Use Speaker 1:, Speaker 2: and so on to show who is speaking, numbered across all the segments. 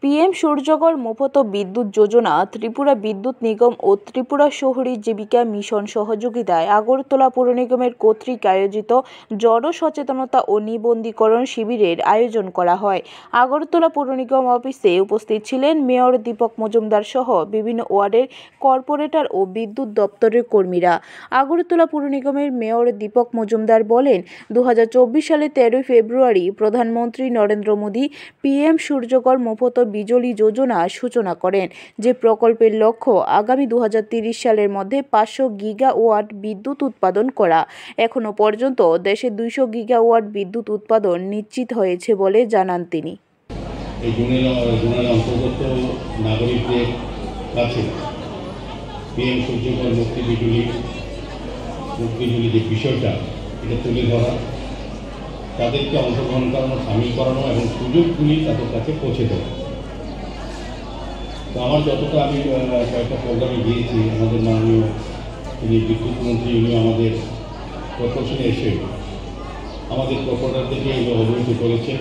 Speaker 1: PM সূর্যঘর মফত বিদ্যুৎ যোজনা, ত্রিপুরা বিদ্যুৎ নিগম ও ত্রিপুরা শহরী জীবিকা মিশন সহযোগিতায় আগরতলা পৌর নিগমের কর্তৃক আয়োজিত জনসচেতনতা ও নিবন্ধীকরণ শিবিরের আয়োজন করা হয়। আগরতলা পৌর নিগম অফিসে উপস্থিত ছিলেন মেয়র দীপক মজুমদার সহ বিভিন্ন ওয়ার্ডের কর্পোরেটর ও বিদ্যুৎ দপ্তরের কর্মীরা। আগরতলা পৌর নিগমের মেয়র দীপক মজুমদার বলেন, 2024 সালে 13 ফেব্রুয়ারি প্রধানমন্ত্রী নরেন্দ্র মোদী পিএম সূর্যঘর মফত বিজলি যোজনা সূচনা করেন, যে প্রকল্পের লক্ষ্য আগামী 2030 সালের মধ্যে 500 গিগাওয়াট বিদ্যুৎ উৎপাদন করা। এখনো পর্যন্ত দেশে 200 গিগাওয়াট বিদ্যুৎ উৎপাদন নিশ্চিত হয়েছে বলে জানান তিনি।
Speaker 2: এই জোনের অন্তর্গত নাগরিকদের কাছে পিএম সূর্যঘর মুক্তি বিজুলি যে বিষয়টা এটা তুলে ধরা, তাদেরকে অংশগ্রহণ করানো, সামিল করানো এবং সুযোগগুলি তাদের কাছে পৌঁছে দেওয়া। তো আমার যতটা আমি কয়েকটা প্রোগ্রামে গিয়েছি, আমাদের মাননীয় তিনি বিদ্যুৎ মন্ত্রী উনি আমাদের কর্পোরেশনে এসে আমাদের কর্পোরেটরদেরকে অবহিত করেছেন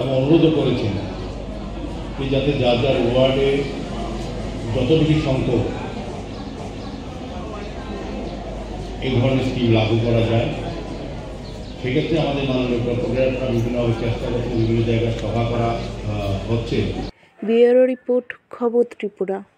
Speaker 2: এবং অনুরোধও করেছেন যে যাতে যার যার ওয়ার্ডে যতটুকু সংখ্যক এই ধরনের স্কিম লাগু করা যায়। সেক্ষেত্রে আমাদের মাননীয় কর্পোরেটররা বিভিন্নভাবে চেষ্টা করছে, বিভিন্ন জায়গায় সভা করা হচ্ছে।
Speaker 1: ব্যুরো রিপোর্ট, খবর ত্রিপুরা।